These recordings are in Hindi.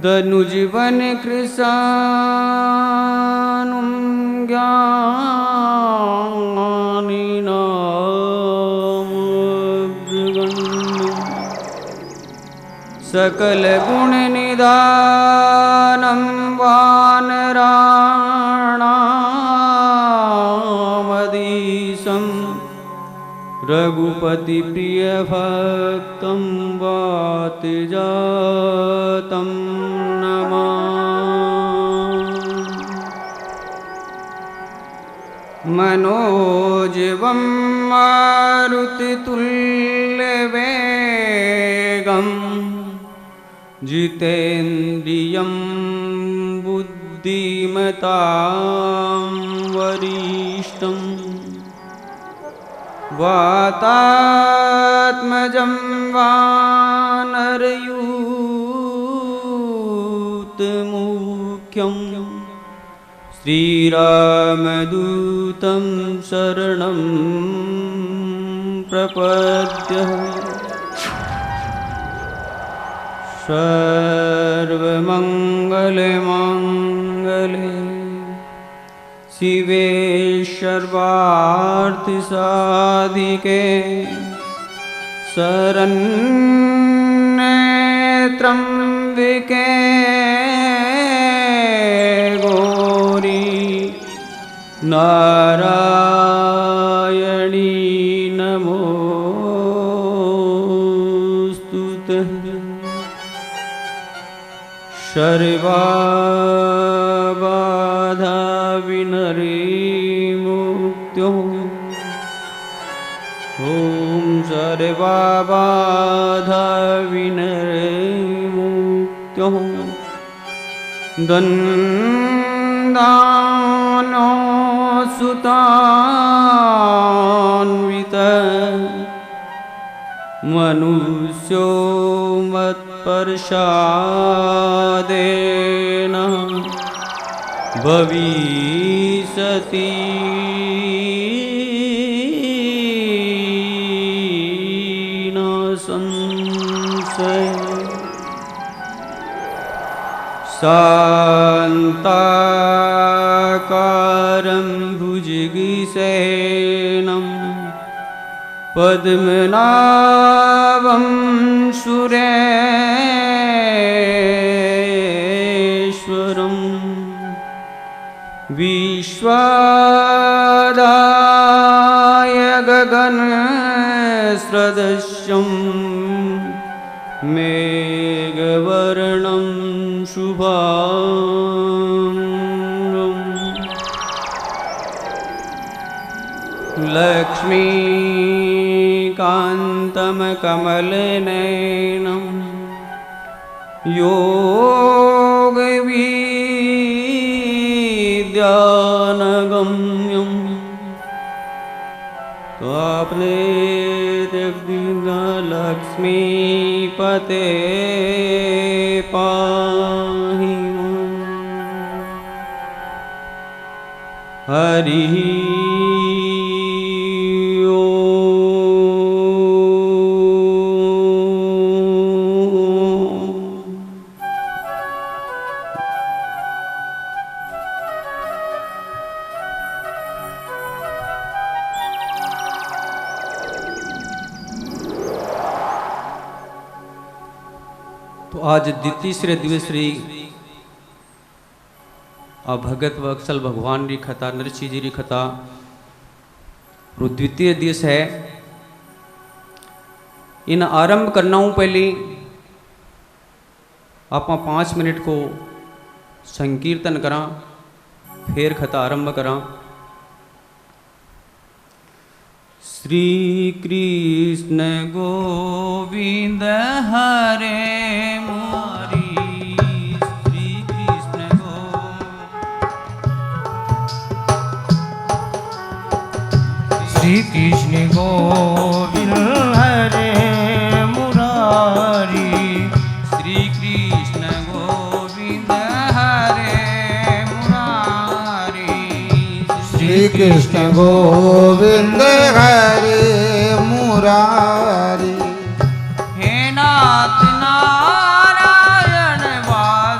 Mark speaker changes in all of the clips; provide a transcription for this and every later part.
Speaker 1: दनुजीवन कृशानुं ज्ञानिनामग्रगण्यं सकल गुण निधानं वानराणामधीशं रघुपति प्रिय भक्तं वातजातं नमामि। मनोजवं मारुतितुल्यवेगं जितेन्द्रियं बुद्धिमतां वरिष्ठं वातात्मजं वानरयूथमुख्यं श्रीरामदूतं शरणं प्रपद्ये। सर्वमङ्गलमाङ्गल्ये शिवे सर्वार्थसाधिके शरण्ये त्र्यम्बके गौरी नारायणी नमोस्तुते। सर्वबाधा विनिर्मुक्तो ॐ सर्वबाधा विनिर्मुक्तो दन्दानो सुतान्वितः मनुष्यो मत्प्रसादेन भविष्यति न संशयः। शान्ताकारं भुजगशयनं पद्मनाभं सुरेश्वरं विश्वाधाय गगनसदृशं मेघवर्णं शुभांगं लक्ष्मीकान्तं कमलनयनं योगविद्यानगम्यं आपने लक्ष्मीपते पाहि हरिः तो आज द्वितीय दिवसरी भगत वत्सल भगवान की कथा नरसिंह जी की कथा और द्वितीय दिवस है। इन आरंभ करना हूँ पहले आप 5 मिनट को संकीर्तन करा फिर कथा आरंभ करा। श्री कृष्ण गोविंद हरे मुरारी श्री कृष्ण गोविंद हरे मुरारी श्री कृष्ण गोविंद हरे मुरारी श्री कृष्ण गोविंद हरे मुरारी। हे नाथ नारायण वासुदेव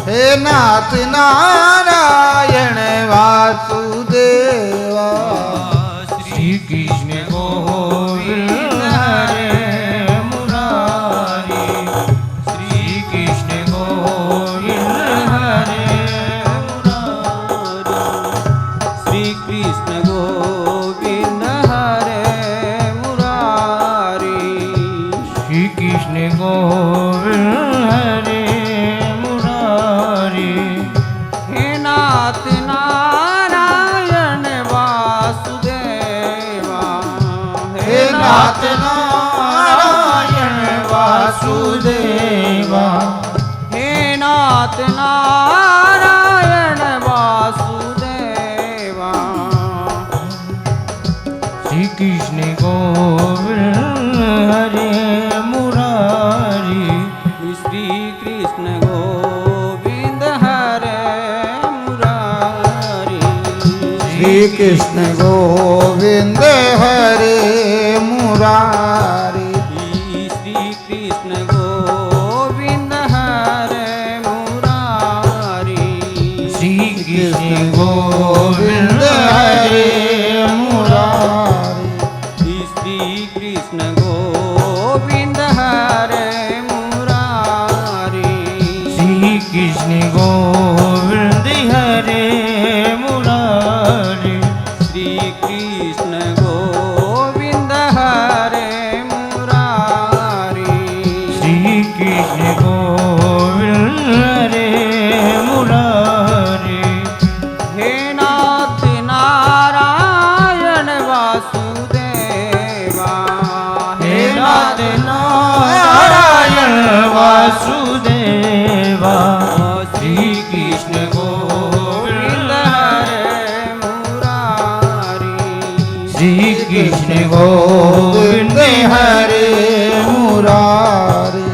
Speaker 2: हे नाथ नारायण वासुदेवा
Speaker 3: श्री कृष्ण गोविंद हरे मुरारी श्री कृष्ण गोविंद हरे
Speaker 1: श्री कृष्ण गोविंद हरे मुरारी
Speaker 3: श्री कृष्ण गोविंद हरे मुरारी
Speaker 1: हे नाथ नारायण वासुदेवा
Speaker 2: हे नाथ नारायण वासुदेवा
Speaker 1: हे नाथ नारायण वासुदेवा
Speaker 3: श्री कृष्ण गोविंद हरे मुरारी
Speaker 1: श्री कृष्ण गोविंद हरे मुरारी
Speaker 2: श्री कृष्ण गोविंद हरे मुरारी
Speaker 1: श्री कृष्ण गोविंद हरे मुरारी
Speaker 3: श्री कृष्ण गोविंद हरे
Speaker 2: मुरारी
Speaker 1: श्री कृष्ण गोविंद हरे मुरारी
Speaker 3: श्री कृष्ण गोविंद हरे मुरारी
Speaker 1: श्री कृष्ण गोविंद हरे मुरारी
Speaker 3: श्री कृष्ण गोविंद हरे मुरारी
Speaker 1: हे नाथ नारायण वासुदेवा
Speaker 3: हे नाथ नारायण वासुदेवा श्री कृष्ण गोविंद
Speaker 1: हरे मुरारी
Speaker 3: श्री कृष्ण गोविंद हरे
Speaker 2: मुरारी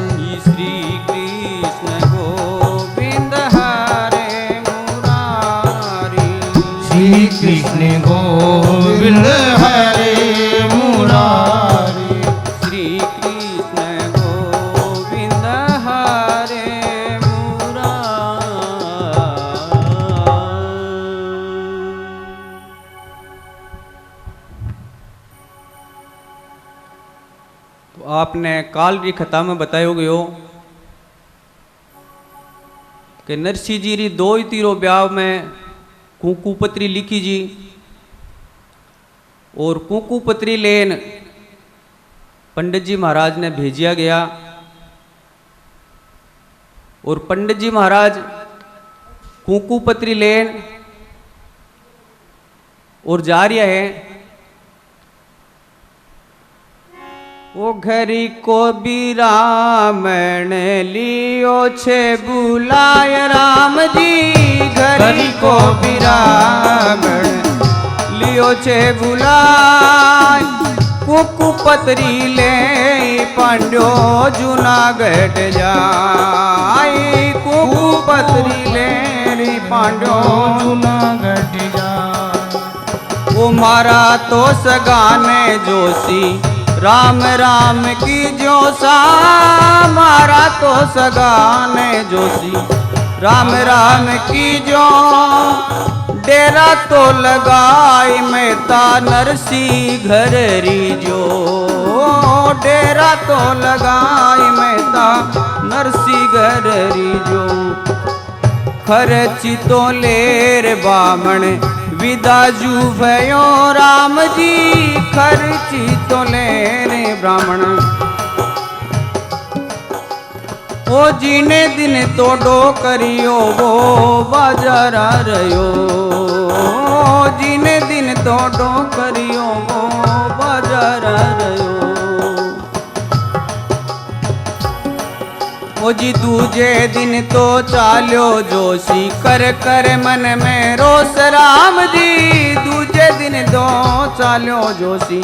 Speaker 1: श्री कृष्ण गोविंद हरे मुरारी
Speaker 3: श्री कृष्ण गोविंद हरे मुरारी
Speaker 1: श्री कृष्ण गोविंद हरे तो आपने काल री कथा में बतायो गयो कि नरसिंह जी री दो ही तीरो ब्याह में कुंकू पत्री लिखी जी और कुंकू पत्री लेन पंडित जी महाराज ने भेजिया गया और पंडित जी महाराज कुंकू पत्री लेन और जा रहा है। वो घरी को भी रामण लियो छे बुलाय राम जी घरी को भी रामण लियो छे बुलाय कुकु पत्री ले पांड्यो जूनागढ़ जाय कुकु पत्री ले पांड्यो
Speaker 3: जूनागढ़ जा
Speaker 1: वो मारा तो सगाने जोशी राम राम की जोसा मारा तो सगाने जोशी राम राम की जो डेरा तो लगाई मेहता नरसिंह घर रीजो डेरा तो लगाई मेहता नरसिंह घर रीजो खर्ची तो लेर बामण विदाजू भयो राम जी खर्ची तो लेरे ब्राह्मण ओ जीने दिन तो डो करियो वो बाजारा रयो जीने दिन तो डो करियो वो बाजारा रयो ओ जी दूजे दिन तो चाल्यो जोशी कर कर मन में रोस राम जी दूजे दिन तो चाल्यो जोशी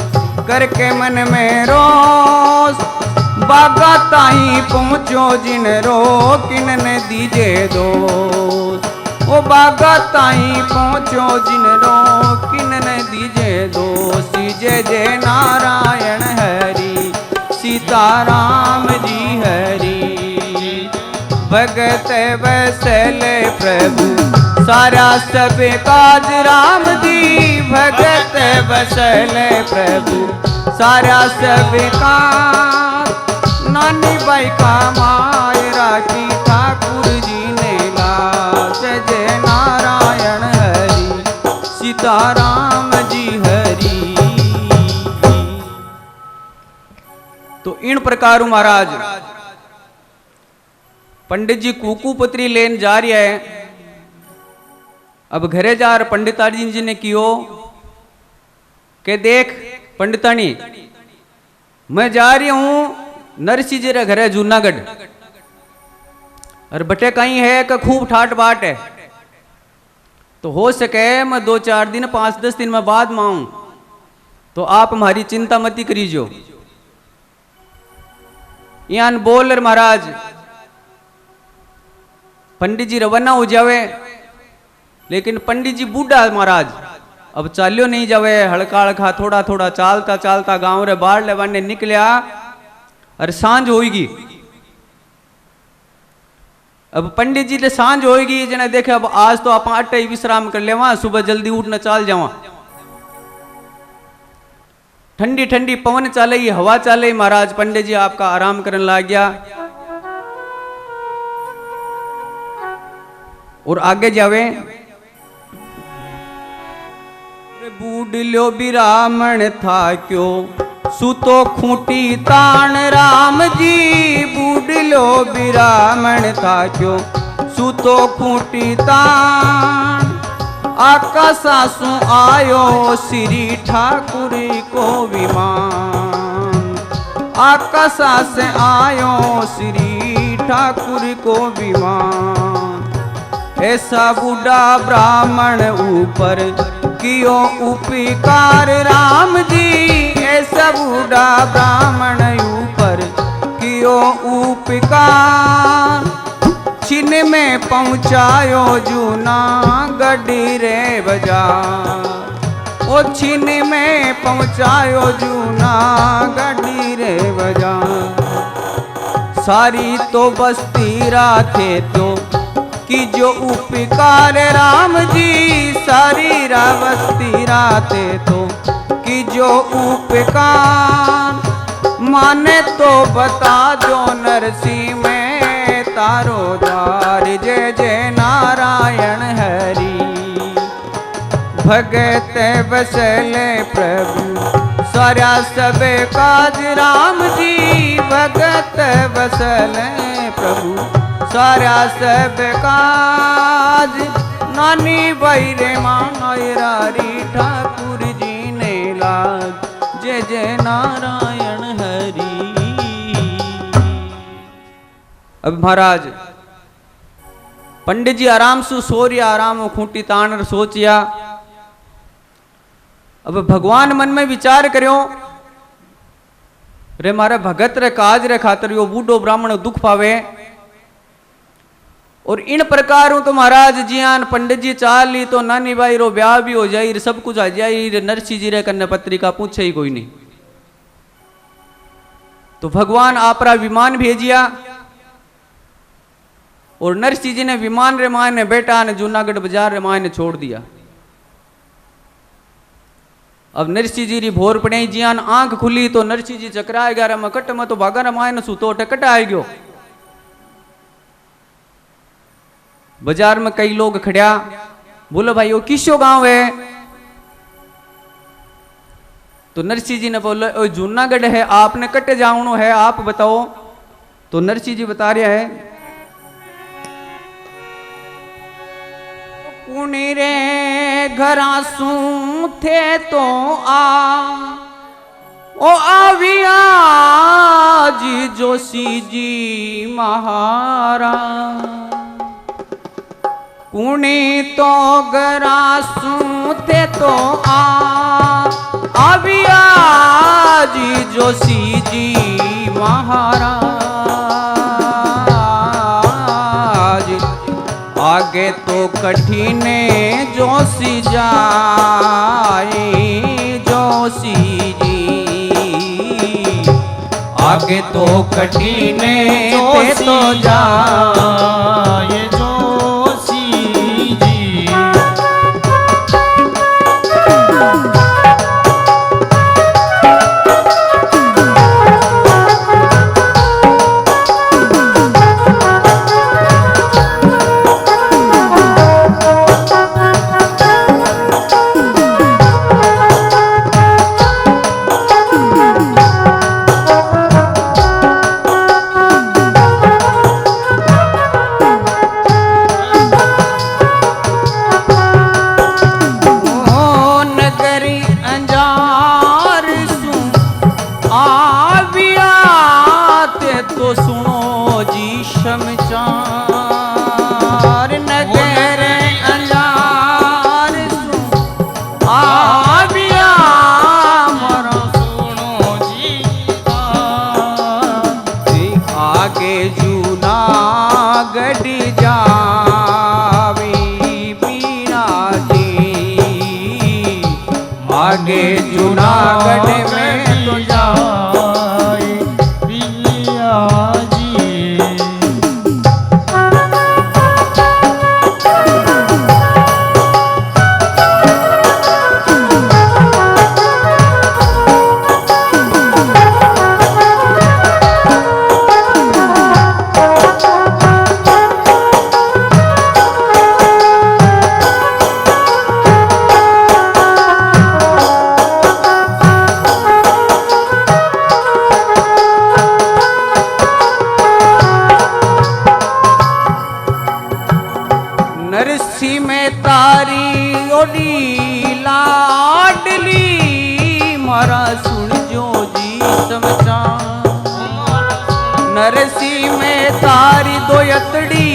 Speaker 1: करके मन में रोस बागा ताई पहुँचो जिन रो किन ने दीजे दोस्त ओ बागा ताई पहुँचो जिन रो किन ने दीजे दोस्त जय जय नारायण हरि सीताराम जी हरि भगत वसल प्रभु सारा सब काज राम जी भगत वसल प्रभु सारा सब काज नानी बाई का माय राखी ठाकुर जी ने लाज जय नारायण हरि सीताराम जी हरि। तो इन प्रकार महाराज पंडित जी कुकू पत्री लेन जा रही है। अब घरे जा रहे पंडिताजी जी ने कियो के देख पंडितानी मैं जा रही हूं नरसिंह जी रे घरे जूनागढ़ और बटे कहीं है कि खूब ठाट बाट है तो हो सके मैं 2-4 दिन 5-10 दिन में बाद में आऊं तो आप हमारी चिंता मती करीजो। यान बोल महाराज पंडित जी रवाना हो जावे लेकिन पंडित जी बूढ़ा महाराज अब चालियो नहीं जावे हड़का हड़का थोड़ा थोड़ा चालता चालता गांव रे बाढ़ लेवाने निकलिया और सांझ होगी। अब पंडित जी ने सांझ होगी जने देखे अब आज तो आप अट्टे ही विश्राम कर लेवा सुबह जल्दी उठना चाल जावा। ठंडी ठंडी पवन चाले हवा चाले महाराज पंडित जी आपका आराम करने लग गया और आगे जावे बूढ़ बिरामण था क्यों सुतो खूंटी तान राम जी बूढ़ बिरामण था क्यों सुतो खूंटी तान आकाशासु आयो श्री ठाकुर को विमान आकाशा से आयो श्री ठाकुर को विमान। ऐसा बूढ़ा ब्राह्मण ऊपर कियो उपकार राम जी ऐसा बूढ़ा ब्राह्मण ऊपर कियो उपकार छिन में पहुँचायो जूनागढ़ रे बाजार ओ छिन में पहुँचायो जूनागढ़ रे बाजार। सारी तो बस्ती राथे तो कि जो उपकार राम जी सारी रावस्ती राते तो कि जो उपकार माने तो बता दो नरसिंह में तारो द्वार जय जय नारायण हरि भगत वसल प्रभु सारा सब काज राम जी भगत वसल प्रभु सारा सब काज नानी बैरे मायरारी ठाकुर जी ने लाज जय जय नारायण हरि। अब महाराज पंडित जी आराम से सो रिया आराम खूंटी तान सोचिया। अब भगवान मन में विचार करो रे मारे भगत रे काज रे खातर यो बूढ़ो ब्राह्मण दुख पावे और इन प्रकारों तो महाराज जियान पंडित जी चाल ली तो नानी भाई रो ब्याह भी हो जाई सब कुछ आ जाई नरसिंह जी रे कन्ने पत्रिका पूछे ही कोई नहीं। तो भगवान आपरा विमान भेजिया और नरसिंह जी ने विमान रे माय ने बेटा ने जूनागढ़ बाजार रे माय ने छोड़ दिया। अब नरसिंह जी री भोर पड़े जियान आंख खुली तो नरसिंह जी चकराए गया रे कट में तो भागा रे माय ने सुतो टकट आ गयो। बाजार में कई लोग खड़िया बोलो भाई वो किसो गांव है तो नरसिंह जी ने बोले ओ जूनागढ़ है आपने कटे जावनो है आप बताओ। तो नरसिंह जी बता रहे है कुणी रे घरा सू थे तो ओ आविया जी जोशी जी महाराज कुणी तो गरासू थे तो आविया जी जोशी जी महाराज आगे तो कठिन जोशी जाए जोशी जी आगे तो कठिन ते तो जा
Speaker 3: ये जोशी जी
Speaker 1: समाचार नगर अंजार आविया मरो
Speaker 3: सुनो जी
Speaker 1: आगे जूनागढ़ जावी पीरा जी आगे जूनागढ़ में तो
Speaker 3: जाए पिया जी
Speaker 1: नरसी में तारी ओडी लाडली मारा सुन जो जी समाचार नरसी में तारी दोयतड़ी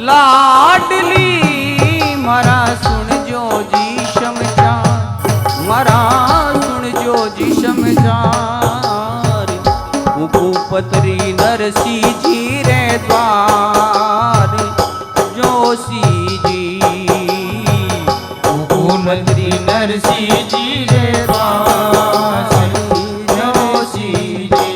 Speaker 1: लाडली मारा सुन जो जी समाचार मारा सुन जो जी समाचार पतरी नरसी जी रे द्वार जोशी जी
Speaker 3: मंत्री नरसी जी रे दास जोशी जी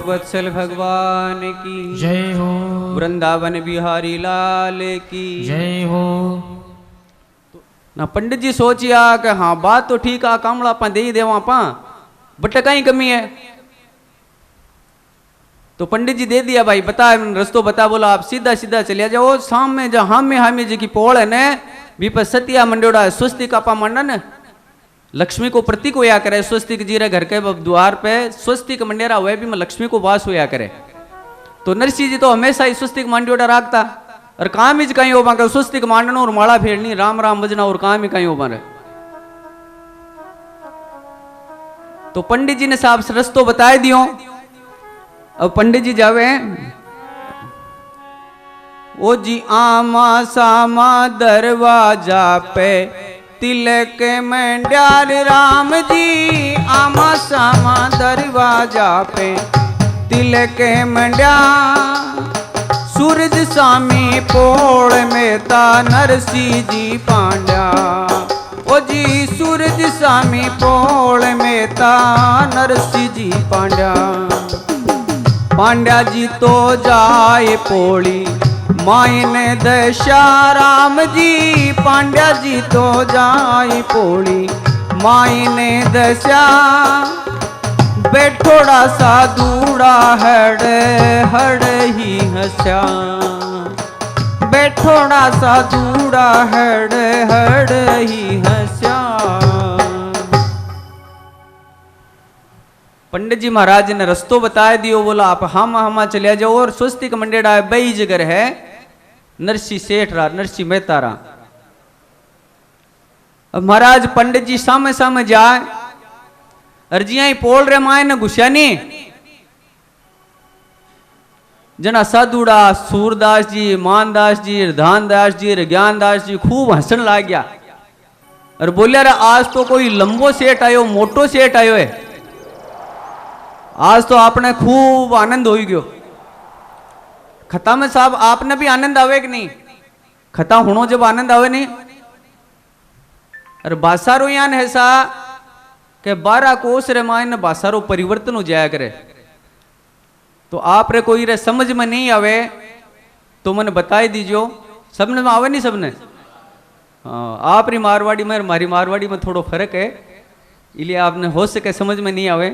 Speaker 1: वत्सल भगवान की
Speaker 3: जय हो।
Speaker 1: वृंदावन बिहारी लाल की
Speaker 3: जय हो।
Speaker 1: ना पंडित जी सोचिया कि हाँ बात तो ठीक आ, कामड़ा अपा दे ही देवा अपा, बट कहीं कमी है। तो पंडित जी दे दिया, भाई बता रस्तो बता, बोला आप सीधा सीधा चलिया जाओ, शाम में जहाँ हामी जी की पोल है न भी पर सतिया मंडोड़ा स्वस्तिक आपा मंडन लक्ष्मी को प्रतीक होया करे, स्वस्तिक जीरे घर के द्वार पे स्वस्तिक मंडेरा हुए भी मैं लक्ष्मी को वास होया करे। तो नरसिंह जी तो हमेशा ही स्वस्तिक मंडोड़ा राखता, और काम ही कहीं हो पाए स्वस्तिक मांडना और माला फेरनी, राम राम बजना और काम ही कहीं हो पाए। तो पंडित जी ने साहब रस्तो बताए दियो। अब पंडित जी जावे, ओ जी आमा सामा दरवाजा पे तिलक मंड्यार राम जी, आमा सामा दरवाजा पे तिलक मंड्या, सूरज सामी पोड़ में ता नरसिंह जी पांड्या, ओ जी सूरज सामी पोड़ में ता नरसिंह जी पांड्या। पांड्या जी तो जाए पोड़ी मायने दशा राम जी, पांड्या जी तो जाए पोड़ी मायने दशा, बैठोड़ा सा दूड़ा हड़ हड़ ही हंसा, बैठोड़ा सा दूड़ा हड़ हड़ ही हंसा। पंडित जी महाराज ने रस्तो बताए दियो, बोला आप हम चले जाओ, और स्वस्तिक मंडेड़ा है बई जगह है नरसिंह सेठ रा, नरसिंह मेहता रा। अब महाराज पंडित जी सामे सामे जाए, अर्जिया ही पोल रे माए न घुसिया नहीं, जना साधुड़ा सूरदास जी, मानदास जी, धानदास जी, ज्ञानदास जी खूब हंसन लाग गया, और बोलिया रे आज तो कोई लंबो सेठ आयो, मोटो सेठ आयो है, आज तो आपने खूब आनंद हो गयो। खता में साहब आपने भी आनंद आवे कि नहीं, खता होनो जब आनंद आवे नहीं। अरे बासारो यान है सा के 12 कोस रे मायने बासारो परिवर्तन हो जाया करे, तो आप रे कोई रे समझ में नहीं आवे तो मैंने बताई दीजियो, सबने में आवे नहीं सबने। हाँ आप री मारवाड़ी में हमारी मारवाड़ी में थोड़ो फर्क है, इसलिए आपने हो सके समझ में नहीं आवे।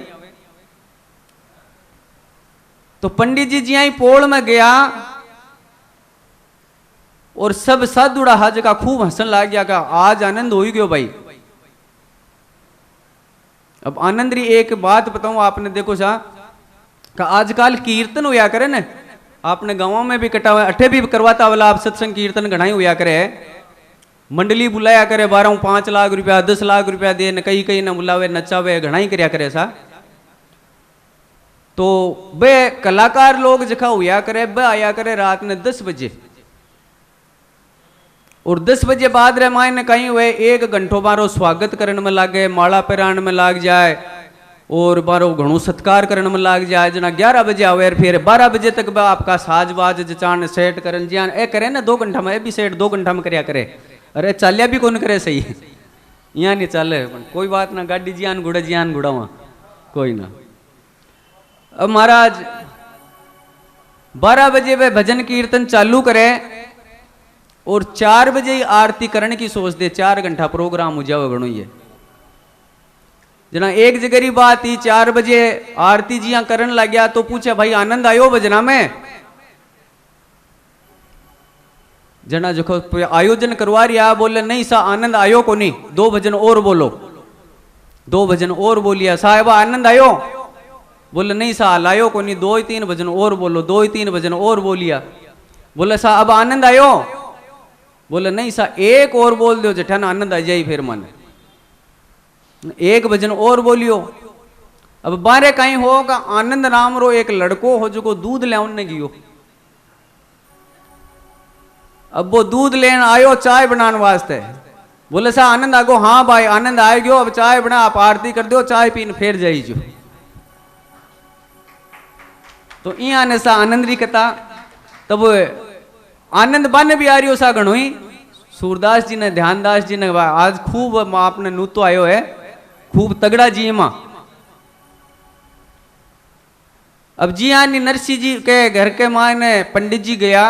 Speaker 1: तो पंडित जी जी पोल में गया, और सब साधुड़ा हाज का खूब हंसन लग गया का आज आनंद हो ही गयो भाई। अब आनंद री एक बात बताऊं आपने, देखो सा का आजकल कीर्तन होया करे न, आपने गांवों में भी कटा हुआ अठे भी करवाता वाला, आप सत्संग कीर्तन घणाई होया करे, मंडली बुलाया करे 12 5 लाख रुपया 10 लाख रुपया दे न, कई कई न बुलावे नचावे घणाई करया करे सा। तो वे कलाकार लोग जखा हुआ करे, वे आया करे रात ने 10 बजे, और 10 बजे बाद रे मायने कहीं हुए 1 घंटो बारो स्वागत करने में लागे, माला पहरान में लाग जाए, और बारो घणो सत्कार करने में लाग जाए। जना 11 बजे आवे, फिर 12 बजे तक बा आपका साजबाज जचान सेट करन जियान ए करे ना 2 घंटा में, ए भी सेट 2 घंटा में करया करे। अरे चालिया भी कौन करे सही, यहाँ नहीं चले, कोई बात ना, गाड़ी जियान घुड़ावा कोई ना। अब महाराज 12 बजे वे भजन कीर्तन चालू करे, और 4 बजे ही आरती करने की सोच दे, 4 घंटा प्रोग्राम हो जाओ घणो ये। जना एक जगह बात ही 4 बजे आरती जिया करन लग गया, तो पूछे भाई आनंद आयो भजना में? जना जो आयोजन करवा रिया बोले नहीं सा आनंद आयो को नहीं, 2 भजन और बोलो। 2 भजन और बोलिया, साहब आनंद आयो? बोले नहीं सा लायो को नहीं, 2 ही 3 भजन और बोलो। 2 ही 3 भजन और बोलिया, बोले सा अब आनंद आयो? बोले नहीं सा एक और बोल दो जठान आनंद आ जाए, फिर मन 1 भजन और बोलियो। अब बारे कहीं होगा आनंद नाम रो एक लड़को हो जो दूध ले उनने गियो, अब वो दूध लेन आयो चाय बनाने वास्ते। बोले सा आनंद आगो? हाँ भाई आनंद आए गयो, अब चाय बना, आप आरती कर दो, चाय पीन फिर जाइजो। तो यहाँ ने सा आनंद री कथा, तब आनंद बन भी आ रही हो सा घणो ही। सूरदास जी ने, ध्यानदास जी ने आज खूब आपने नूतो आयो है, खूब तगड़ा जी मां। अब जी यानी नरसिंह जी के घर के मायने पंडित जी गया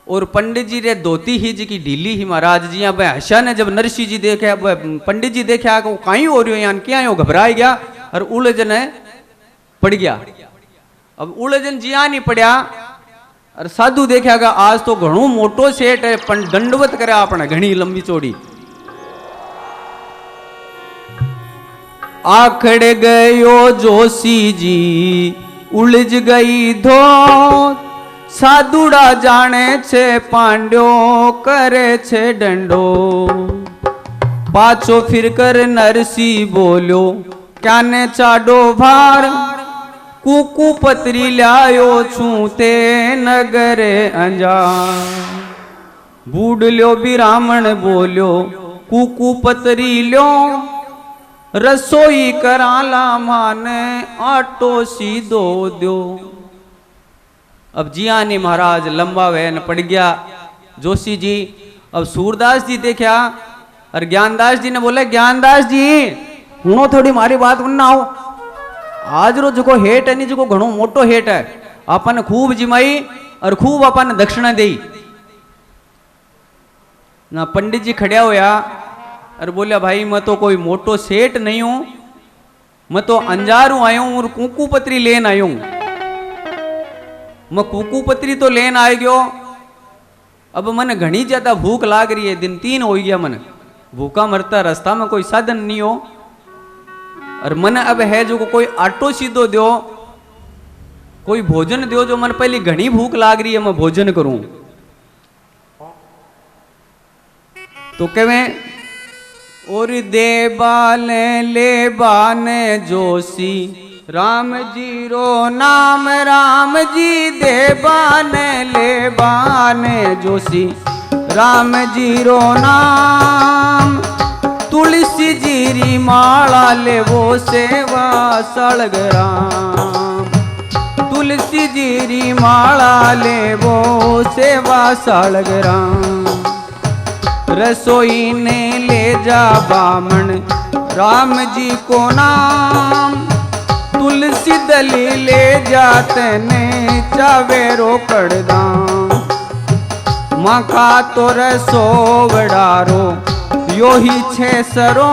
Speaker 1: और पंडित जी रे धोती ही जी की ढीली ही महाराज जी अब हशा ने जब नरसिंह जी देखे अब पंडित जी देखे वो कहीं हो रही हो यान क्या हो घबरा गया और उलझन पड़ गया। अब उलझन जिया नहीं पड़ा और साधु देखा आज तो घणो मोटो सेठ है पण दंडवत करे आपने घनी लंबी चौड़ी। आखड़ गयो जोशी जी उलझ गई धोत साधुड़ा जाने छे पांड्यो करे छे डंडो। पाछो फिर कर नरसिंह बोलो क्या ने चाडो भार कुकू पत्री लायो छूते नगरे अंजार। बूढ़ लो ब्राह्मण बोलो कुकू पत्री लो रसोई कराला माने आटो सीधो दो। अब जियानी महाराज लंबा वैन पड़ गया जोशी जी। अब सूरदास जी देखा और ज्ञानदास जी ने बोले ज्ञानदास जी हुनो थोड़ी मारी बात ना हो आज रो जो हेट है नी जो घणो मोटो हेट है अपन खूब जिमाई और खूब अपन दक्षिणा दी ना। पंडित जी खड़िया होया और बोलिया भाई मैं तो कोई मोटो सेठ नहीं हूं मैं तो अंजारू आयो हूं और कुकू पत्री लेन आयो हूं। मैं कुकू पत्री तो लेन आ गयो अब मन घनी ज्यादा भूख लाग रही है दिन 3 हो गया मन भूखा मरता रास्ता में कोई साधन नहीं हो और मन अब है जो कोई आटो सीधो दो कोई भोजन दो जो मन पहले घनी भूख लाग रही है मैं भोजन करूं। तो कहे और दे बाले ले बाने जोशी राम जी रो नाम राम जी दे बाने ले बाने जोशी राम जी रो नाम। तुलसी जीरी माला ले वो सेवा सड़गराम। तुलसी जीरी माला ले वो सेवा सड़गराम। रसोई ने ले जा बामण राम जी को नाम। तुलसी दली ले जाते ने चावेरो कड़दाम। माँ का तो रसोवड़ारो यो ही छे सरो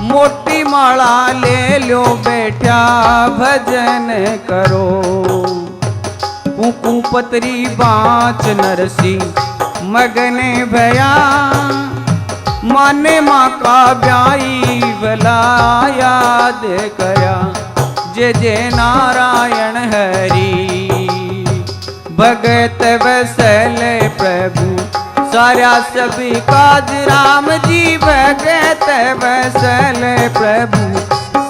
Speaker 1: मोटी माला ले लो बैठा भजन करो। कुकू पत्री बाँच नरसिंह मगने भया माने माँ का ब्याई भला याद कया। जय जय नारायण हरि भगत वसल प्रभु सारा सभी काज राम जी भगत वसल प्रभु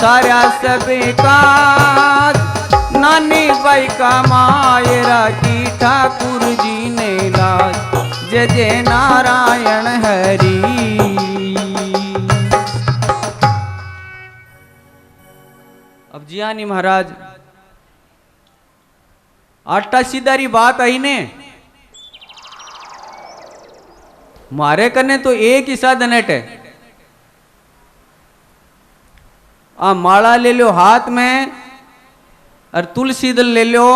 Speaker 1: सारा सभी काज। नानी बाई का मायरा की ठाकुर जी ने लाज। जय जय नारायण हरि। अब जियानी महाराज आटा सीधारी बात आई ने मारे करने तो एक ही साधन है आ माला ले लो हाथ में और तुलसी दल ले लो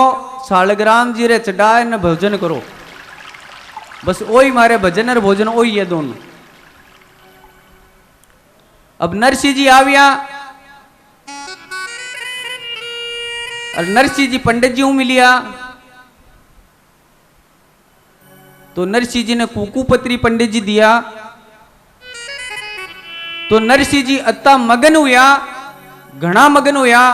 Speaker 1: सालग्राम जी रे चढ़ाए न भोजन करो बस वही मारे भजन और भोजन वही है दोनों। अब नरसिंह जी आविया और नरसिंह जी पंडित जी मिलिया तो नरसिंह जी ने कुकू पत्री पंडित जी दिया तो नरसिंह जी अत्ता मगन हुआ घना मगन हुआ।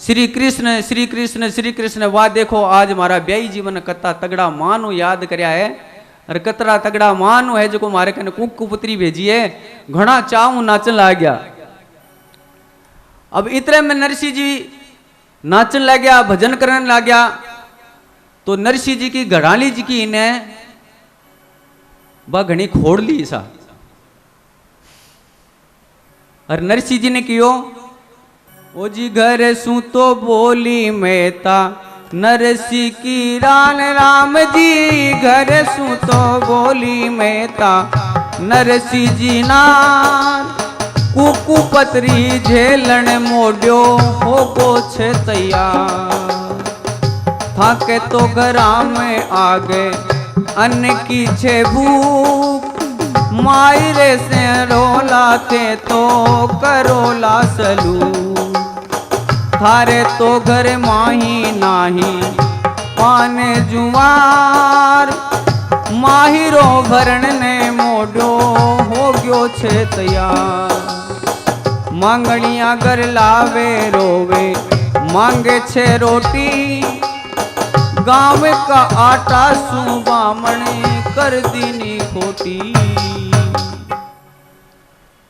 Speaker 1: श्री कृष्ण श्री कृष्ण श्री कृष्ण वाह देखो आज हमारा ब्याई जीवन कत्ता तगड़ा मानो याद करया है और कतरा तगड़ा मानो है जो मारे कने कुकू पत्री भेजी है घना चाऊ नाचन लग गया। अब इतने में नरसिंह जी नाचन लग गया भजन करने लग गया तो नरसिंह जी की घड़ाली जी की इन्हें वह घनी खोड़ ली सा और नरसिंह जी ने कियो ओ जी घर सू तो बोली मेता नरसिंह की रान राम जी घर सू तो बोली मेता नरसिंह जी नार कुकू पतरी झेलन मोड्यो होगो छे तैयार थाके तो घरा में आगे अन्न की छे भूख मायरे से रोला थे तो करोला सलू थारे तो घर माही नाही पाने जुवार माहिरो भरण ने मोडो हो गयो छे तैयार मांगणिया घर लावे रोवे मांगे छे रोटी गाँव का आटा सु बामणे कर दीनी खोटी।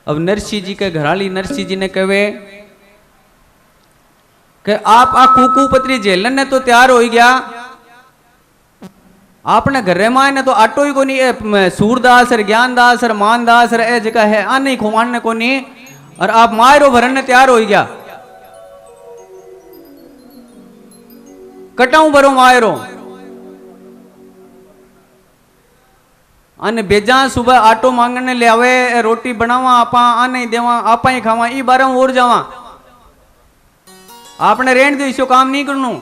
Speaker 1: अब नरसिंह जी के घराली नरसिंह जी ने कहे कि आप आ कुकू पत्री झेलन ने तो तैयार हो गया आपने घरे माए ने तो आटो ही को नहीं सूरदास ज्ञानदास मानदास ए जगह है आ नहीं खुवान को नहीं और आप मायरो भरन ने तैयार हो गया कटाऊ भरो मायरो अने बेजा सुबह आटो मांगने ले आवे रोटी बनावा आपा आ नहीं देवा आपा ही खावा ई बारम और जावा आपने रेण दो इसो काम नहीं करनो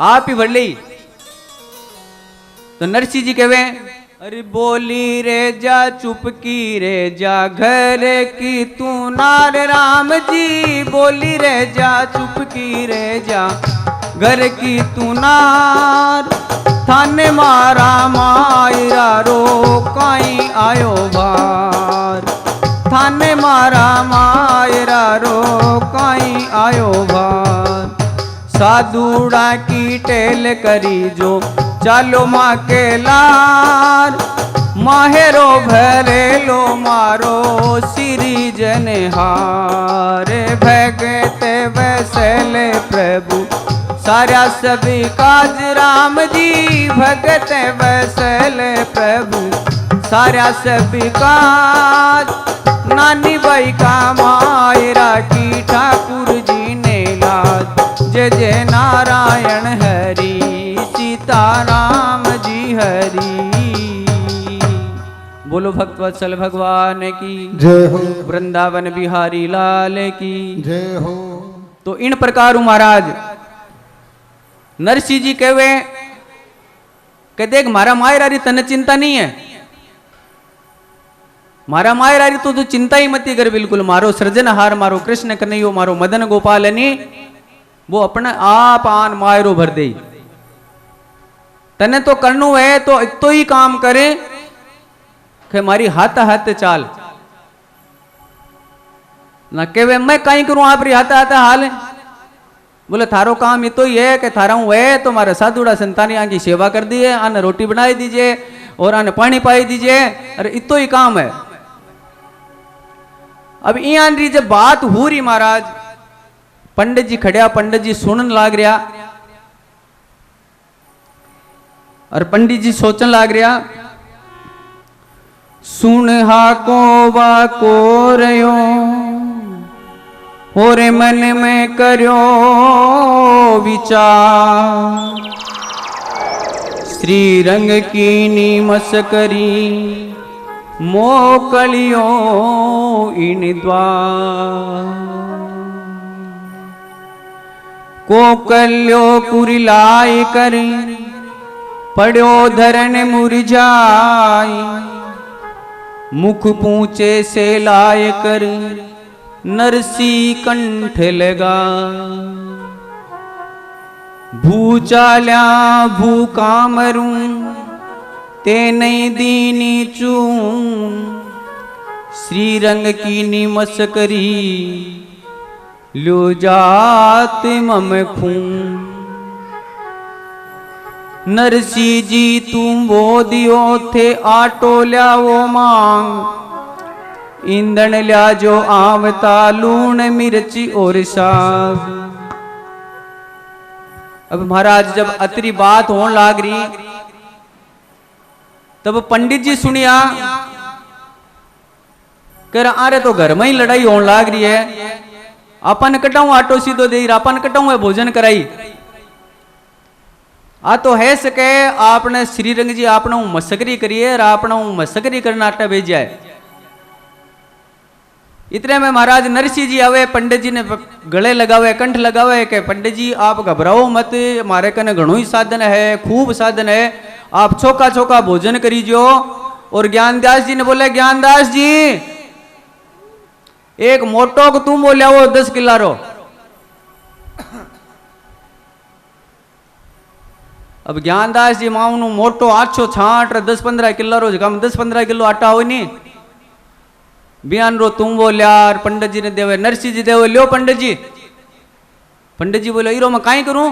Speaker 1: आप ही भर ली। तो नरसिंह जी कहवे अरे बोली रे जा चुपकी रे जा घर की तू नार राम जी बोली रे जा चुपकी रे जा घर की तू नार थाने मारा मायरा रो काई आयो बार थाने मारा मायरा रो काई आयो बार साधुड़ा की टेल करी जो चालो माँ के लार माहेरो भरेलो मारो सिरी जनहारे भगते वैसले प्रभु सारा सभी काज राम जी भगत वैसले प्रभु सारा सभी काज नानी बाई का मायरा की ठाकुर जी ने लाद जय जय नारायण हरि सीताराम जी हरि। बोलो भक्तवत्सल भगवान की
Speaker 2: जय हो
Speaker 1: वृंदावन बिहारी लाल की
Speaker 2: जय हो।
Speaker 1: तो इन प्रकार महाराज नरसिंह जी कहवे कि देख मारा मायरारी तने चिंता नहीं है मारा मायरारी तो चिंता ही मत कर बिल्कुल मारो सृजनहार मारो कृष्ण कन्हैयो मारो मदन गोपाल वो अपने आप आन मायरो भर दे तने तो करनु है तो इतो ही काम करे कि मारी हाथ हाथ चाल ना केवे मैं कहीं करूं आप री हाथ हाथ हाल बोले थारो काम ये तो ही है कि थारा हूं है तो मारे साधुड़ा संतानिया की सेवा कर दिए आने रोटी बनाई दीजिए और आने पानी पाई दीजिए अरे इतो ही काम है। अब यहाँ री जब बात हो रही महाराज पंडित जी खड़िया पंडित जी सुनन लाग रहा और पंडित जी सोचन लाग रहा सुन हा को वा को रयो और मन में करो विचार श्री रंग की नीमस करी मोकलियो इन द्वार को कल्यो कुरिलाय कर पड़ो धरण मुरझाई मुख पूछे से लाय कर नरसी कंठ लगा भूचाल्या भूका मरूं ते नहीं दीनी चूं श्री रंग की निमस करी लो जात मम खूं नरसी जी तुम वो दियो थे आटो ल्यावो मांग ईंधन लिया जो आवता लूण मिर्ची और साग। अब महाराज जब अतरी बात होने लाग रही तब पंडित जी सुनिया कह रहा अरे तो घर में ही लड़ाई होने लाग रही है अपन कटाऊ आटो सीधो दे अपन कटाऊ भोजन कराई आ तो है सके आपने श्री रंग जी आपने मस्करी करिए और आपने मस्करी करना आटा भेजा है इतने में महाराज नरसिंह जी आवे, पंडित जी ने गले लगावे, कंठ लगावे कि पंडित जी आप घबराओ मत, हमारे कने घणो ही साधन है, खूब साधन है, आप छोका छोका भोजन करीजो। और ज्ञानदास जी ने बोले ज्ञानदास जी एक मोटो को तुम बोलिया वो 10 किला रो। अब ज्ञानदास जी माउनु मोटो 860 10-15 किलो रो, जगह 10-15 किलो आटा हो नहीं बयान रो तुम बोलिया। पंडित जी ने देवे, नरसिंह जी देवे, लो पंडित जी। पंडित जी बोले इरो मैं काई करूं?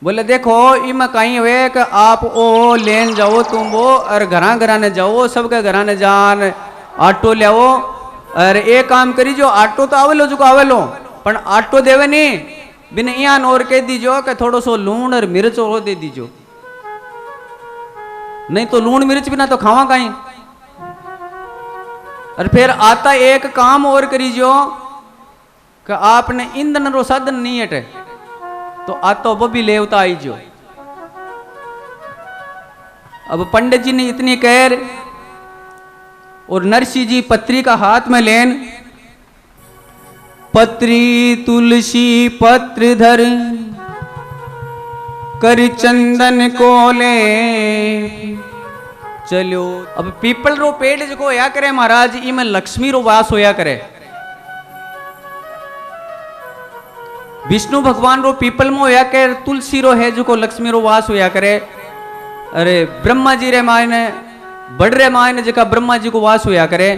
Speaker 1: बोले देखो इमे कहीं वे कि आप ओ लेन जाओ तुम वो और घरा घरा ने जाओ, सबके घरा ने जान आटो ले आओ और एक काम करी जो आटो तो आवेलो जो आवेलो पण आटो देवे नहीं बिन इयान और कह दीजो कि थोड़ो सो लूण और मिर्च और दे दीजो, नहीं तो लूण मिर्च बिना तो खावा कहीं। और फिर आता एक काम और करीजो कि आपने ईंधन रो साधन नहीं हटे तो आतो वो भी लेवता आई जो। अब पंडित जी ने इतनी कहर और नरसिंह जी पत्री का हाथ में लेन, पत्री तुलसी पत्र धर कर चंदन को ले चलो। अब पीपल रो पेड़ जो होया करे महाराज इमें लक्ष्मी रो वास होया करे। विष्णु भगवान रो पीपल में होया करे, तुलसी रो है जो को लक्ष्मी रो वास होया करे। अरे ब्रह्मा जी रे मायने बड़ रे मायने जका ब्रह्मा जी को वास होया करे।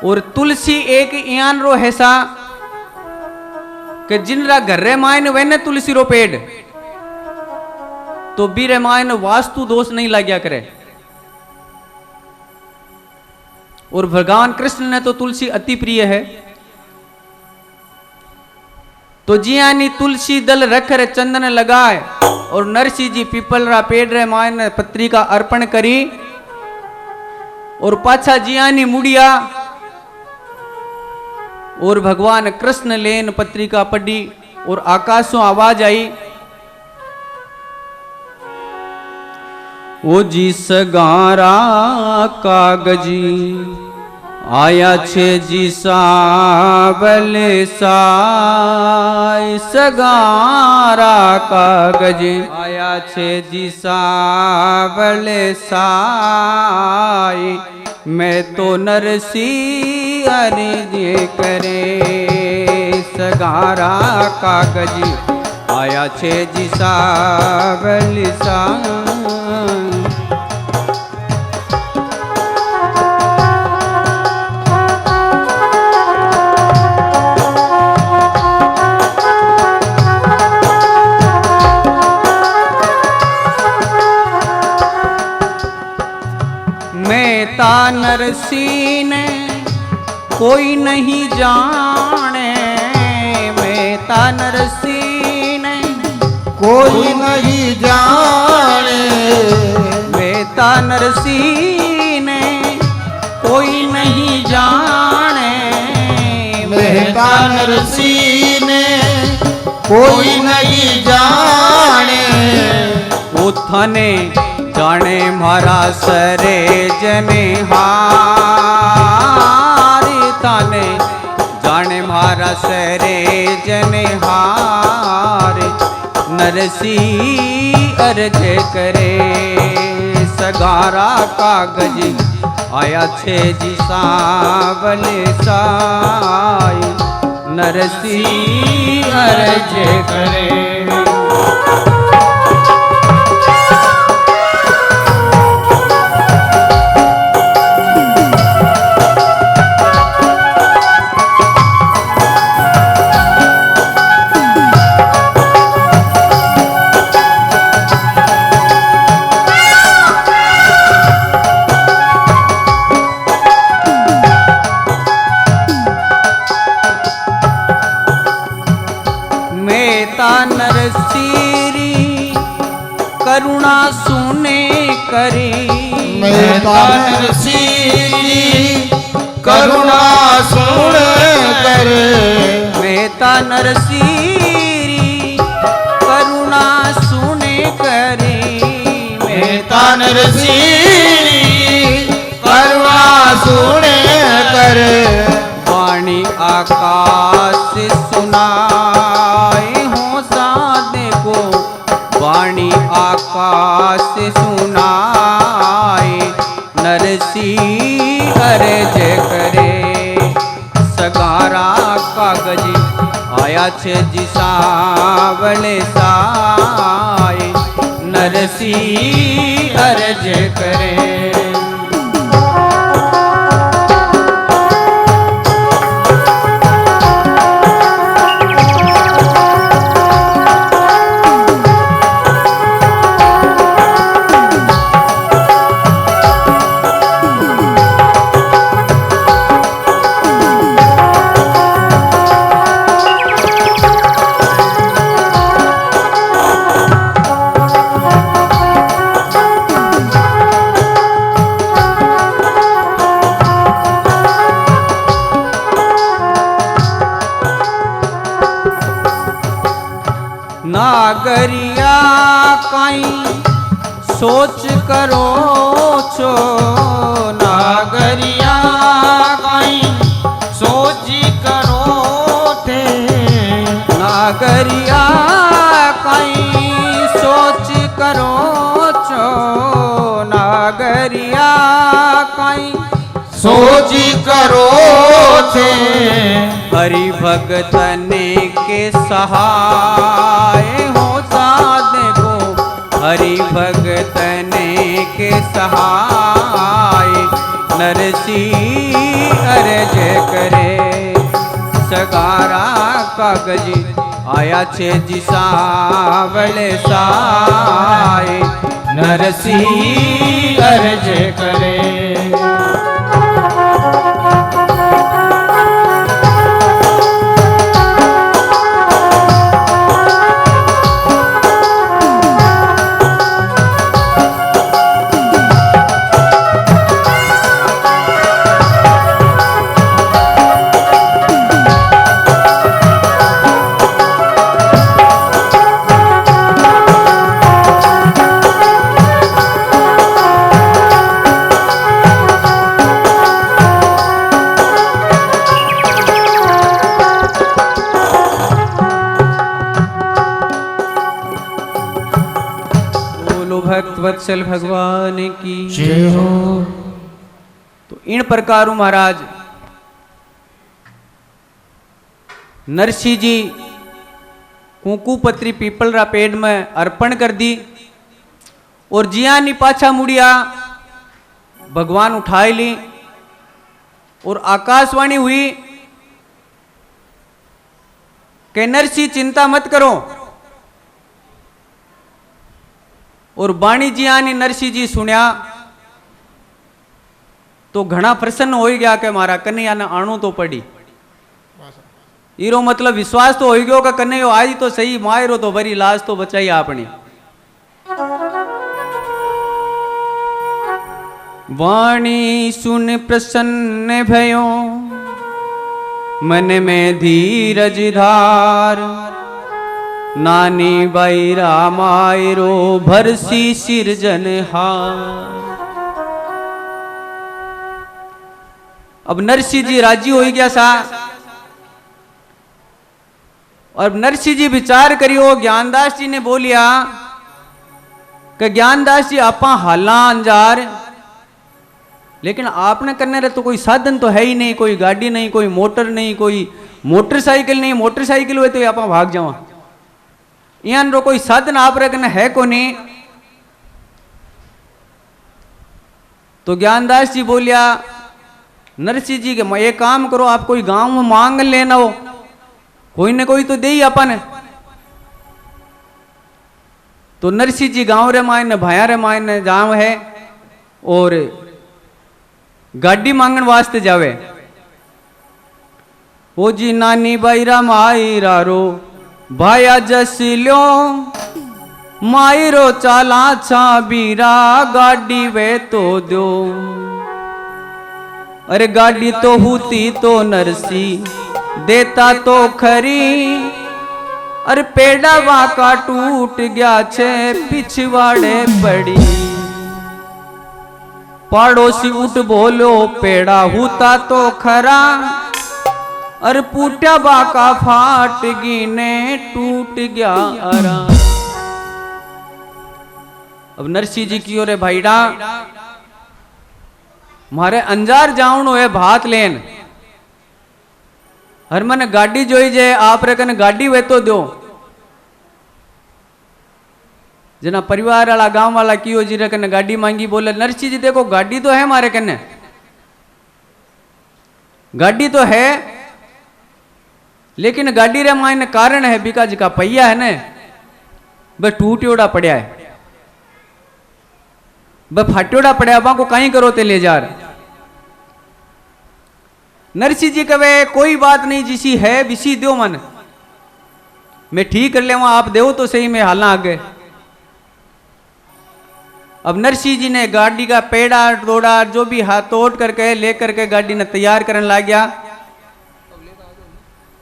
Speaker 1: और तुलसी एक इयान रो है सा कि जिनरा घर रे मायने वेने तुलसी रो पेड़ तो बीरे मायने वास्तु दोष नहीं लाग्या करे। और भगवान कृष्ण ने तो तुलसी अति प्रिय है, तो जियानी तुलसी दल रख रे चंदन लगाए और नरसिंह जी पीपल रा पेड़ रे मायने पत्री का अर्पण करी। और पाछा जियानी मुड़िया और भगवान कृष्ण लेन पत्रिका पढ़ी और आकाशों आवाज आई, ओ जी सगारा कागजी आया छे जी साबल साय। सगारा कागज आया छे जी साबल साय। मैं तो नरसिंह अर्ज करे सगारा कागज आया छे जी साबल साय। नरसिंह ने कोई नहीं जाने, मेहता नरसिंह ने
Speaker 2: कोई नहीं जाने।
Speaker 1: मेहता नरसिंह ने कोई नहीं जाने।
Speaker 2: मेहता नरसिंह ने कोई नहीं जाने।
Speaker 1: उथने जाने मारा सरे जने हारी ताने जाने मारा सरे जने हार। नरसिंह अर्ज करे सगारा कागज आया छे जी सावल साय। नरसिंह अर्ज करे करुणा सुने करी।
Speaker 2: मेहता नरसिंह करुणा सुन करे।
Speaker 1: मेहता नरसिंह करुणा सुने करी।
Speaker 2: मेहता नरसिंह करुणा सुने
Speaker 1: आया छे जी सावले साए नरसी अर्ज करे। नागरिया कई सोच करो छो
Speaker 3: नागरिया कई सोच करो थे।
Speaker 1: नागरिया कई सोच करो छो नागरिया कई
Speaker 2: सोच करो थे
Speaker 1: हरि भगतने के सहाय हो साधे को हरि भगतने के सहाय नरसी अर्ज करे। सगारा कागज आया छे जी सावले साए नरसी अर्ज करे। भक्त वत्सल भगवान की
Speaker 2: जय हो।
Speaker 1: तो इन प्रकार महाराज नरसिंह जी कुंकू पत्री पीपलरा पेड़ में अर्पण कर दी और जिया नी पाछा मुड़िया भगवान उठाई ली और आकाशवाणी हुई कि नरसिंह चिंता मत करो। और बाणी जी आनी नरसिंह जी सुनिया तो घना प्रसन्न हो गया कि मारा कन्हैया ने आणू तो पड़ी। इरो मतलब विश्वास तो हो गयो कि कन्हैया आज तो सही मायरो तो बरी लाश तो बचाई आपनी। वाणी सुन प्रसन्न भयो मन में धीरज धार नानी बैरा मायरो भरसी सिरजनहार। अब नरसिंह जी राजी हो गया सा और नरसिंह जी विचार करियो। ज्ञानदास जी ने बोलिया कि ज्ञानदास जी आपा हाला अंजार लेकिन आपने करने रहे तो कोई साधन तो है ही नहीं, कोई गाड़ी नहीं, कोई मोटर नहीं, कोई मोटरसाइकिल नहीं। मोटरसाइकिल हुए तो आप भाग जाओ यान रो कोई साधन आप रखना है को नहीं। तो ज्ञानदास जी बोलिया नरसिंह जी के मैं ये काम करो आप कोई गांव में मांग लेना हो कोई न कोई तो दे ही अपन। तो नरसिंह जी गांव रे मायने भाया रे मायने गांव है और गाड़ी मांगन वास्ते जावे। ओ जी नानी बैरा मायरा रो भाया जसिलो मायरो चाला छा बीरा गाड़ी वे तो दो। अरे गाड़ी तो हुती तो नरसी देता तो खरी। अरे पेड़ा वाका टूट गया छे पिछवाड़े पड़ी। पड़ोसी उठ बोलो पेड़ा हुता तो खरा। अरे पूटा बाका फाट गिने टूट गया अरा। अब नरसिंह जी की ओर भाईडा मारे अंजार जाऊन है भात लेन हर मन गाड़ी जोई जे आप रे कने गाड़ी वे तो दो जना परिवार वाला गांव वाला कियो जी रे कने गाड़ी मांगी बोले नरसी जी देखो गाड़ी तो है हमारे कने गाड़ी तो है लेकिन गाड़ी रे मायने कारण है बिका जी का पहिया है ने बे टूट्योड़ा पड़ा है बे फाट्योड़ा पड़ा बा को कहीं करो ते ले जा नरसी जी कहे कोई बात नहीं जिसी है बिसी दो मन मैं ठीक कर ले आप दो तो सही में हालना आगे अब नरसी जी ने गाड़ी का पेड़ा तोड़ा जो भी हाथ तोड़ करके लेकर के गाड़ी ने तैयार करने लग गया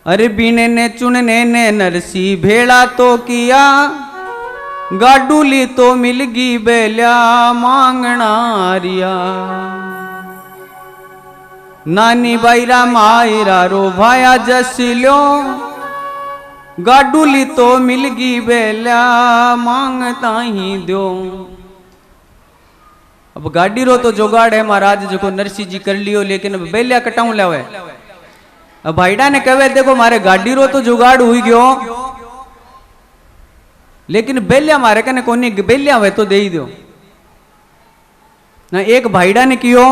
Speaker 1: अरे बीने ने चुनने ने नरसी भेड़ा तो किया गाडूली तो मिलगी बेल्या मांगना रिया नानी बाईरा मायरा रो भाया जसिलो गाडूली तो मिलगी बेल्या मांगता ही दो अब गाड़ी रो तो जुगाड़ है महाराज जो नरसी जी कर लियो लेकिन अब बेलिया कटाऊ लावे अब भाईडा ने कहे देखो मारे गाड़ी रो तो जुगाड़ हुई गयो लेकिन बेलिया मारे कने कोनी बेलिया वे तो दे ही दो ना एक भाईडा ने कियो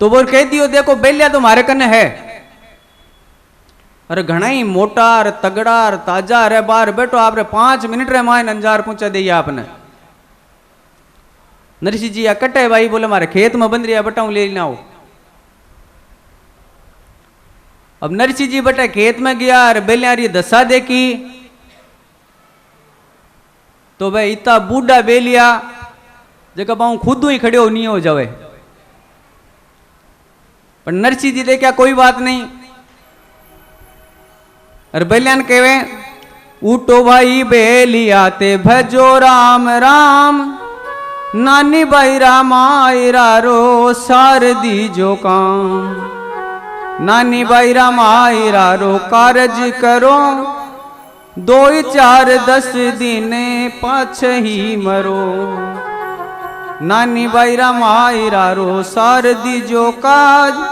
Speaker 1: तो वो कह दियो देखो बेलिया तो मारे कने है अरे घना ही मोटा और तगड़ा और ताजा अरे बार बैठो आप 5 मिनट रे मायन अंजार पहुंचा दी आपने नरसी जी कटे भाई बोले मारे खेत में बंद रिया बटाऊ ले ना हो अब नरसी जी बटे खेत में गया और बेलियारी दशा देखी तो भाई इतना बूढ़ा बेलिया जगह पाऊं खुद ही खड़े हो नहीं हो जावे पर नरसी जी देखा कोई बात नहीं और बेलियान कहे उठो भाई बेलिया ते भजो राम राम नानी बाईरा मायरा रो सारदी जो काम नानी बाईरा मायरा रो कारज करो 2-4-10 दिन पाछ ही मरो नानी बाईरा मायरा रो सारदी जो काज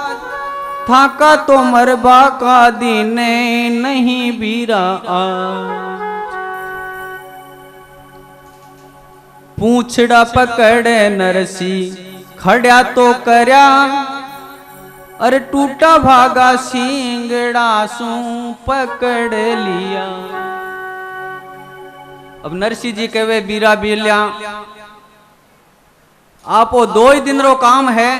Speaker 1: थाका तो मरबा का दिन नहीं बीरा आज पूछड़ा पकड़े नरसी खड़ा तो करया अरे टूटा भागा सिंगड़ा सू पकड़ लिया अब नरसी जी कहे बीरा बिलिया आप 2 ही दिन रो काम है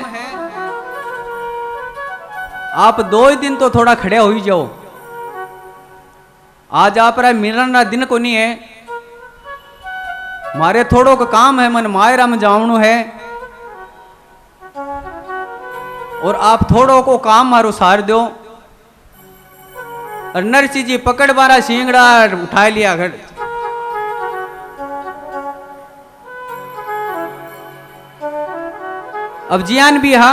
Speaker 1: आप 2 ही दिन तो थोड़ा खड़े हो ही जाओ आज आप मिलन दिन को नहीं है मारे थोड़ो का काम है मन मायरा में जावणु है और आप थोड़ो को काम मारो सार दो और नरसी जी पकड़ बारा सिंगड़ा उठा लिया घर अब जियान भी हा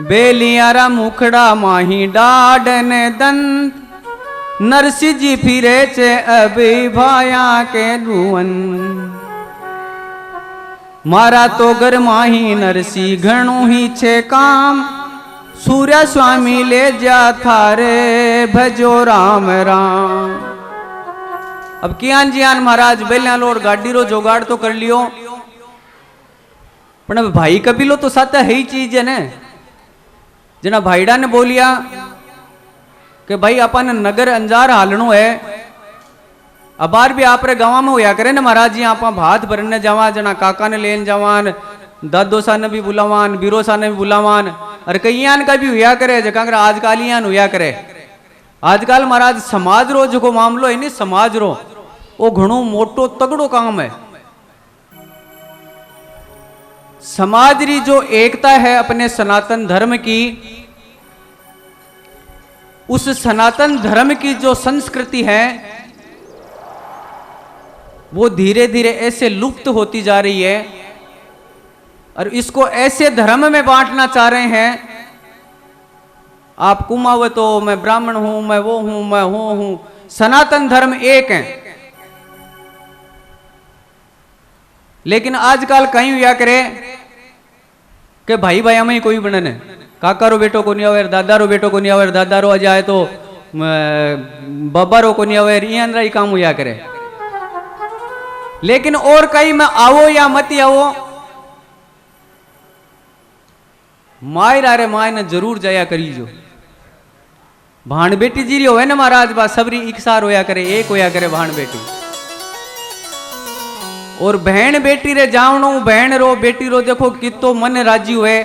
Speaker 1: बेलियारा मुखड़ा माही डाडन दंत नरसी जी फिरे चे अभी भाया के रुवन मारा तो घर माही नरसी घणु ही छे काम सूर्य स्वामी ले जा थारे भजो राम राम अब कियान जियान महाराज बेलिया लोड गाड़ी रो जोगाड़ तो कर लियो पर अब भाई कपिलो तो साथ है ही चीज है ने जना भाईडा ने बोलिया कि भाई अपन नगर अंजार हालनो है अब बार भी आप रे गाँव में होया करे ना महाराज जी आप भात भरने जावा जना काका ने लेन जावान दादो सा ने भी बुलावान बीरो सा ने भी बुलावान और कईयान का भी हुआ करे जका आजकल यान हुआ करे आजकल महाराज समाज रो जो मामलो है नी समाज रो वो घणो मोटो तगड़ो काम है समाज री जो एकता है अपने सनातन धर्म की उस सनातन धर्म की जो संस्कृति है वो धीरे धीरे ऐसे लुप्त होती जा रही है और इसको ऐसे धर्म में बांटना चाह रहे हैं आप कुमावत हो मैं ब्राह्मण हूं मैं वो हूं मैं वो हूं सनातन धर्म एक है लेकिन आजकल कहीं हुआ करे कि भाई भाई हमें कोई बनने काका रो बेटो को नहीं आवे, दादा रो बेटो को नहीं आवे, दादा रो जाए तो बाबा रो को नहीं आवे, ये अंदर ही काम हुआ करे। लेकिन और कहीं में आवो या मत आवो, मायर आ रे माय ने जरूर जाया करी जो। भाण बेटी जी हो ना महाराज, बा सबरी इकसार होया करे, एक होया करे भाण बेटी। और बहन बेटी रे जावनो, बहन रो बेटी रो देखो कितो मन राजी हुए।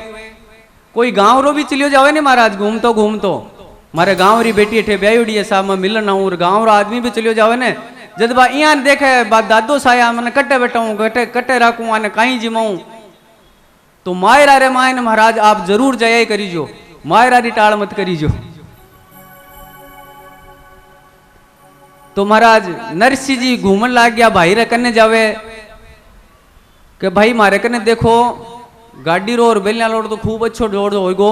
Speaker 1: कोई गांव रो भी चलियो जावे ने महाराज, घूमतो घूमतो मारे गांव री बेटी अठे ब्यायोड़ी है साहब, मैं मिलन आऊं, और गांव रो आदमी भी चलियो जावे ने, जद बा इयां देखे बा दादो साया मैंने कट्टे बैठाऊं, कट्टे कट्टे राखूं, आने कहीं जिमाऊं, तो मायरा रे मायन महाराज आप जरूर जया करीजो, मायरा री टाल मत करीजो। तो महाराज नरसिंह जी घूमन लाग गया, भाई रे कन्ने जावे कि भाई मारे कन्ने देखो गाड़ी रो और बेलिया लोड तो खूब अच्छो जोड़ होगो,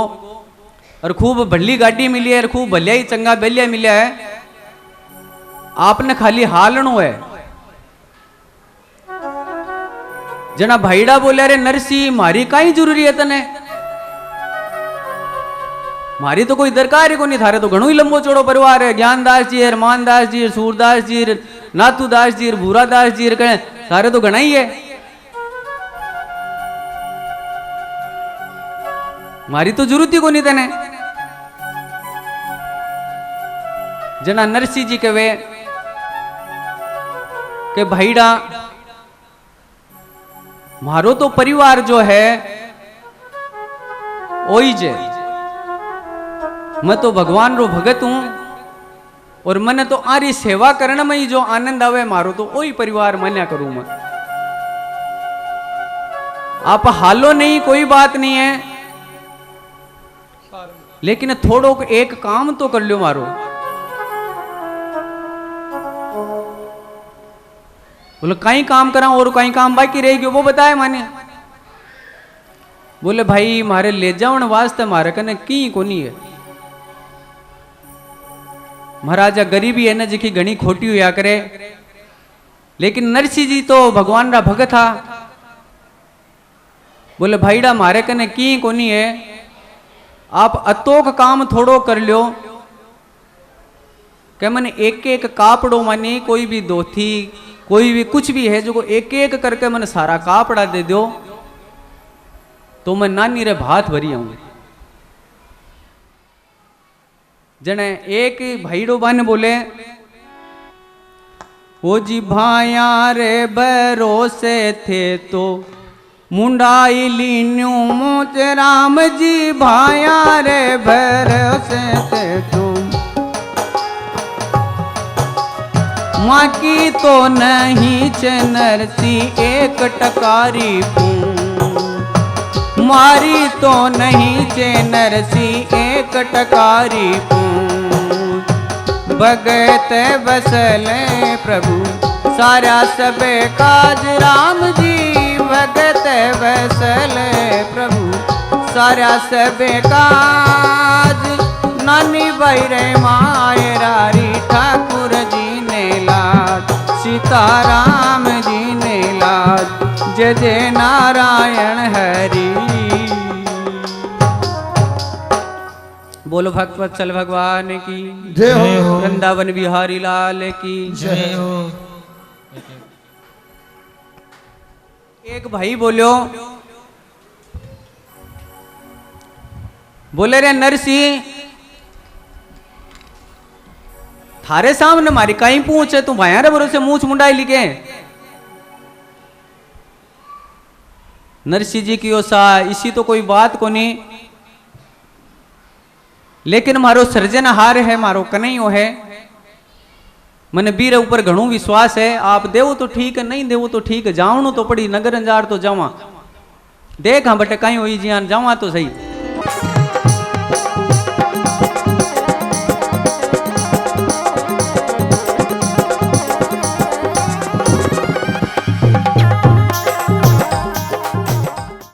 Speaker 1: और खूब भली गाड़ी मिली है, और खूब भलिया ही चंगा बेलिया मिलिया है, आपने खाली हालनो है। जना भाईड़ा बोलिया रे नरसिंह मारी काई जरूरी है तने, मारी तो कोई दरकार ही को नहीं, थारे तो घणो ही लंबो चौड़ो परिवार है, ज्ञानदास जी, रमानदास जी, सूरदास जी, नाथुदास जी, भूरादास जी, सारे तो घना ही है, मारी तो जरूरत ही को नहीं तने। जना नरसिंह जी कहे कि भाईड़ा मारो तो परिवार जो है ओई जे, मैं तो भगवान रो भगत हूं, और मैंने तो आरी सेवा करने में ही जो आनंद आवे मारो तो वही परिवार मन्या करूं मैं। आप हालो नहीं कोई बात नहीं है, लेकिन थोड़ो एक काम तो कर लो मारो। बोले कहीं काम करा और कहीं काम बाकी रहेगी, वो बताए माने। बोले भाई मारे ले जावन वास्ते मारे कने की कोनी है, महाराजा गरीबी है ना जिकी घनी खोटी हुआ करे, लेकिन नरसिंह जी तो भगवान रा भगत था। बोले भाईड़ा मारे कने की कोनी है, आप अतोक काम थोड़ो कर लो, क्या मैंने एक एक कापड़ो मानी कोई भी दोथी कोई भी कुछ भी है जो एक एक करके मैंने सारा कापड़ा दे दो, तो मैं नानी रे भात भरी आऊंगी। जने एक भाईड़ो बाने बोले, ओ जी भाया रे भरोसे थे तो मुंडाई लीन्यू मोचे, राम जी भाया रे भरोसे थे तो माँ की तो नहीं चे नरसिंह एक टकारी पूं, मारी तो नहीं चे नरसिंह एक टकारी पूं, भगत बसले प्रभु सारा सबे काज, राम जी भगत बसले प्रभु सारा सबे काज, नानी बैरे मायरारी ठाकुर जी ने लाज, सीताराम जी ने लाज, जय जय नारायण हरि। बोलो भगवत चल भगवान की
Speaker 2: जय हो,
Speaker 1: वृंदावन बिहारी लाल की
Speaker 2: जय हो।
Speaker 1: एक भाई बोलो, बोले रे नरसिंह थारे सामने मारी कहीं पूछ है, तू भाया रे भरोसे मूछ मुंडाई लिखे। नरसिंह जी की ओसा इसी तो कोई बात को नहीं, लेकिन मारो सर्जनहार है, मारो कन्हैयो है, मने बीरे ऊपर घणो विश्वास है। आप देवो तो ठीक है, नहीं देवो तो ठीक है, जावणो तो पड़ी, नगर अंजार तो जावा, देख हाँ बटे कहीं हुई जियान जावा तो सही।